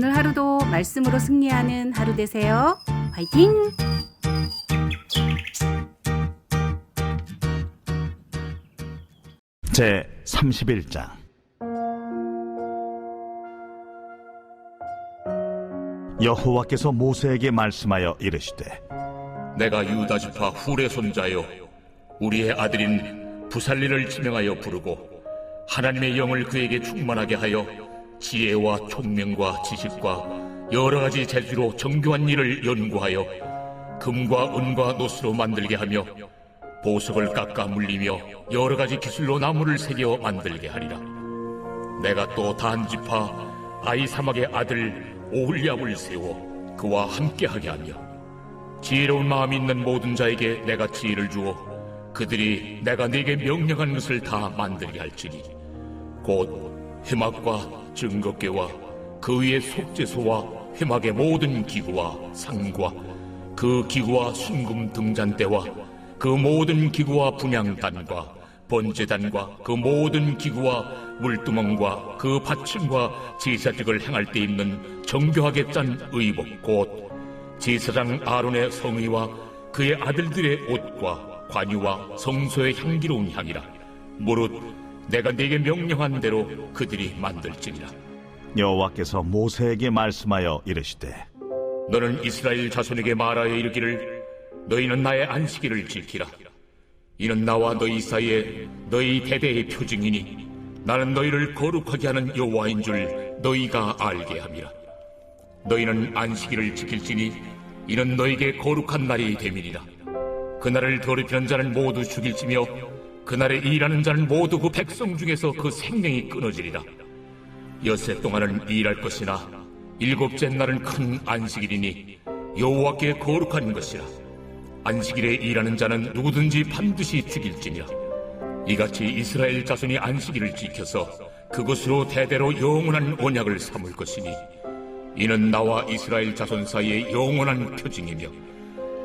오늘 하루도 말씀으로 승리하는 하루 되세요. 화이팅! 제 31장. 여호와께서 모세에게 말씀하여 이르시되, 내가 유다 지파 훌의 손자여 우리의 아들인 부살리를 지명하여 부르고 하나님의 영을 그에게 충만하게 하여 지혜와 총명과 지식과 여러 가지 재주로 정교한 일을 연구하여 금과 은과 노스로 만들게 하며 보석을 깎아 물리며 여러 가지 기술로 나무를 새겨 만들게 하리라. 내가 또 단 지파 아히사막의 아들 오홀리압을 세워 그와 함께하게 하며 지혜로운 마음이 있는 모든 자에게 내가 지혜를 주어 그들이 내가 네게 명령한 것을 다 만들게 할지니 곧 회막과 증거궤와 그 위의 속죄소와 회막의 모든 기구와 상과 그 기구와 순금 등잔대와 그 모든 기구와 분향단과 번제단과 그 모든 기구와 물두멍과 그 받침과 제사직을 행할 때 입는 정교하게 짠 의복 곧 제사장 아론의 성의와 그의 아들들의 옷과 관유와 성소의 향기로운 향이라. 무릇 내가 네게 명령한 대로 그들이 만들지니라. 여호와께서 모세에게 말씀하여 이르시되, 너는 이스라엘 자손에게 말하여 이르기를 너희는 나의 안식일을 지키라. 이는 나와 너희 사이에 너희 대대의 표징이니 나는 너희를 거룩하게 하는 여호와인 줄 너희가 알게 함이라. 너희는 안식일을 지킬지니 이는 너희에게 거룩한 날이 됨이니라. 그날을 더럽히는 자는 모두 죽일지며 그날에 일하는 자는 모두 그 백성 중에서 그 생명이 끊어지리라. 엿새 동안은 일할 것이나 일곱째 날은 큰 안식일이니 여호와께 거룩한 것이라. 안식일에 일하는 자는 누구든지 반드시 죽일지니라. 이같이 이스라엘 자손이 안식일을 지켜서 그것으로 대대로 영원한 언약을 삼을 것이니 이는 나와 이스라엘 자손 사이의 영원한 표징이며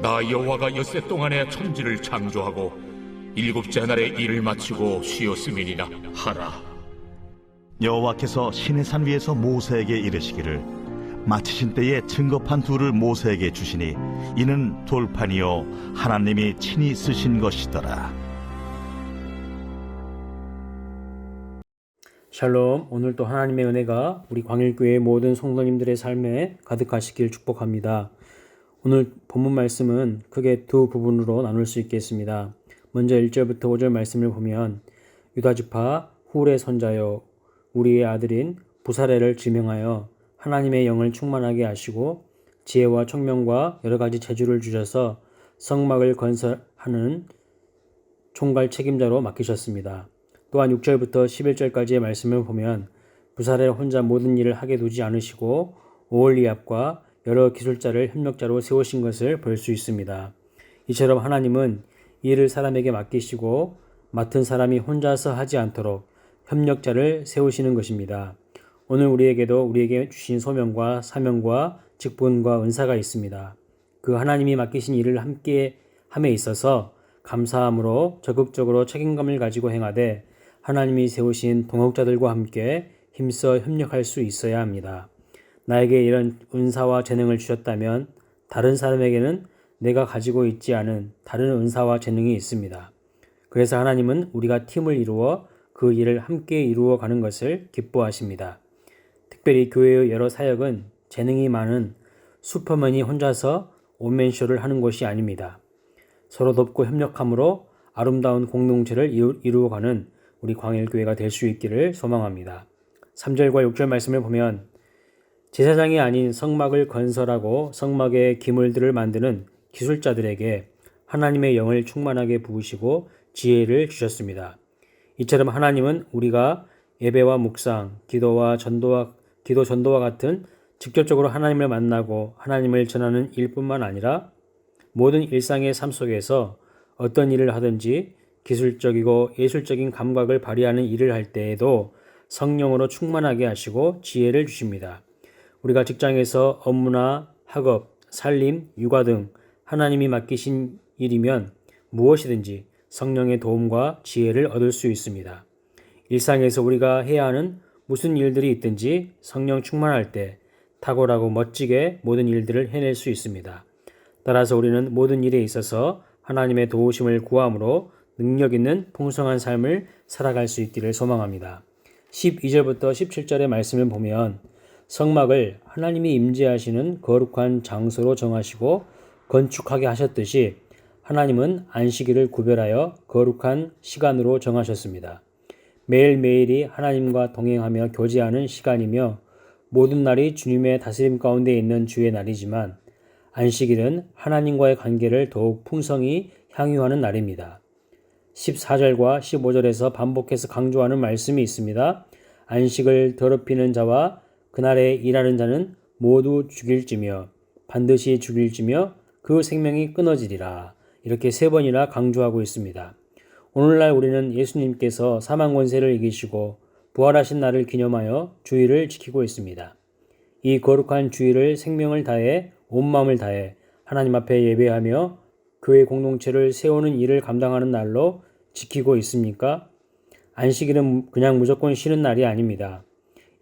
나 여호와가 엿새 동안에 천지를 창조하고 일곱째 날에 일을 마치고 쉬었음이니라 하라. 여호와께서 시내산 위에서 모세에게 이르시기를, 마치신 때에 증거판 둘을 모세에게 주시니 이는 돌판이요 하나님이 친히 쓰신 것이더라. 샬롬. 오늘도 하나님의 은혜가 우리 광일교회의 모든 성도님들의 삶에 가득하시길 축복합니다. 오늘 본문 말씀은 크게 두 부분으로 나눌 수 있겠습니다. 먼저 1절부터 5절 말씀을 보면, 유다지파 훌의 손자여 우리의 아들인 부사레를 지명하여 하나님의 영을 충만하게 하시고 지혜와 총명과 여러 가지 재주를 주셔서 성막을 건설하는 총괄 책임자로 맡기셨습니다. 또한 6절부터 11절까지의 말씀을 보면 부사레 혼자 모든 일을 하게 두지 않으시고 오홀리압과 여러 기술자를 협력자로 세우신 것을 볼 수 있습니다. 이처럼 하나님은 일을 사람에게 맡기시고 맡은 사람이 혼자서 하지 않도록 협력자를 세우시는 것입니다. 오늘 우리에게 주신 소명과 사명과 직분과 은사가 있습니다. 그 하나님이 맡기신 일을 함께 함에 있어서 감사함으로 적극적으로 책임감을 가지고 행하되 하나님이 세우신 동역자들과 함께 힘써 협력할 수 있어야 합니다. 나에게 이런 은사와 재능을 주셨다면 다른 사람에게는 내가 가지고 있지 않은 다른 은사와 재능이 있습니다. 그래서 하나님은 우리가 팀을 이루어 그 일을 함께 이루어 가는 것을 기뻐하십니다. 특별히 교회의 여러 사역은 재능이 많은 슈퍼맨이 혼자서 원맨쇼를 하는 것이 아닙니다. 서로 돕고 협력함으로 아름다운 공동체를 이루어가는 우리 광일교회가 될 수 있기를 소망합니다. 3절과 6절 말씀을 보면 제사장이 아닌 성막을 건설하고 성막의 기물들을 만드는 기술자들에게 하나님의 영을 충만하게 부으시고 지혜를 주셨습니다. 이처럼 하나님은 우리가 예배와 묵상, 기도 전도와 같은 직접적으로 하나님을 만나고 하나님을 전하는 일뿐만 아니라 모든 일상의 삶 속에서 어떤 일을 하든지 기술적이고 예술적인 감각을 발휘하는 일을 할 때에도 성령으로 충만하게 하시고 지혜를 주십니다. 우리가 직장에서 업무나 학업, 살림, 육아 등 하나님이 맡기신 일이면 무엇이든지 성령의 도움과 지혜를 얻을 수 있습니다. 일상에서 우리가 해야 하는 무슨 일들이 있든지 성령 충만할 때 탁월하고 멋지게 모든 일들을 해낼 수 있습니다. 따라서 우리는 모든 일에 있어서 하나님의 도우심을 구함으로 능력 있는 풍성한 삶을 살아갈 수 있기를 소망합니다. 12절부터 17절의 말씀을 보면 성막을 하나님이 임재하시는 거룩한 장소로 정하시고 건축하게 하셨듯이 하나님은 안식일을 구별하여 거룩한 시간으로 정하셨습니다. 매일매일이 하나님과 동행하며 교제하는 시간이며 모든 날이 주님의 다스림 가운데 있는 주의 날이지만 안식일은 하나님과의 관계를 더욱 풍성히 향유하는 날입니다. 14절과 15절에서 반복해서 강조하는 말씀이 있습니다. 안식을 더럽히는 자와 그날에 일하는 자는 모두 죽일지며 반드시 죽일지며 그 생명이 끊어지리라. 이렇게 3번이나 강조하고 있습니다. 오늘날 우리는 예수님께서 사망 권세를 이기시고 부활하신 날을 기념하여 주일을 지키고 있습니다. 이 거룩한 주일을 생명을 다해 온 마음을 다해 하나님 앞에 예배하며 교회 공동체를 세우는 일을 감당하는 날로 지키고 있습니까? 안식일은 그냥 무조건 쉬는 날이 아닙니다.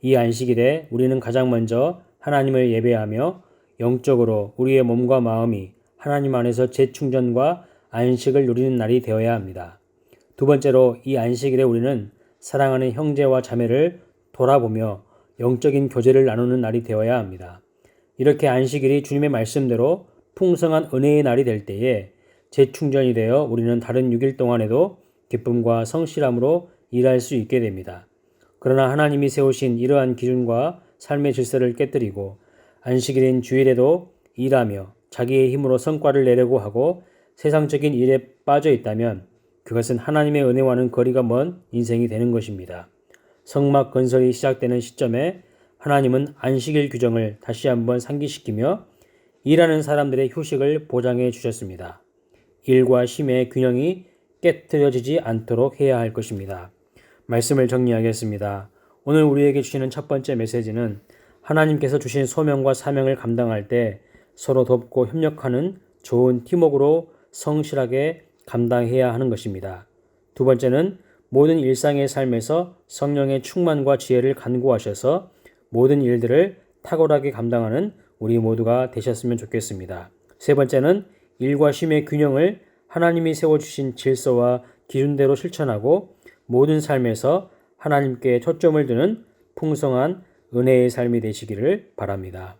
이 안식일에 우리는 가장 먼저 하나님을 예배하며 영적으로 우리의 몸과 마음이 하나님 안에서 재충전과 안식을 누리는 날이 되어야 합니다. 두 번째로 이 안식일에 우리는 사랑하는 형제와 자매를 돌아보며 영적인 교제를 나누는 날이 되어야 합니다. 이렇게 안식일이 주님의 말씀대로 풍성한 은혜의 날이 될 때에 재충전이 되어 우리는 다른 6일 동안에도 기쁨과 성실함으로 일할 수 있게 됩니다. 그러나 하나님이 세우신 이러한 기준과 삶의 질서를 깨뜨리고 안식일인 주일에도 일하며 자기의 힘으로 성과를 내려고 하고 세상적인 일에 빠져 있다면 그것은 하나님의 은혜와는 거리가 먼 인생이 되는 것입니다. 성막 건설이 시작되는 시점에 하나님은 안식일 규정을 다시 한번 상기시키며 일하는 사람들의 휴식을 보장해 주셨습니다. 일과 쉼의 균형이 깨트려지지 않도록 해야 할 것입니다. 말씀을 정리하겠습니다. 오늘 우리에게 주시는 첫 번째 메시지는 하나님께서 주신 소명과 사명을 감당할 때 서로 돕고 협력하는 좋은 팀워크로 성실하게 감당해야 하는 것입니다. 두 번째는 모든 일상의 삶에서 성령의 충만과 지혜를 간구하셔서 모든 일들을 탁월하게 감당하는 우리 모두가 되셨으면 좋겠습니다. 세 번째는 일과 쉼의 균형을 하나님이 세워주신 질서와 기준대로 실천하고 모든 삶에서 하나님께 초점을 두는 풍성한 은혜의 삶이 되시기를 바랍니다.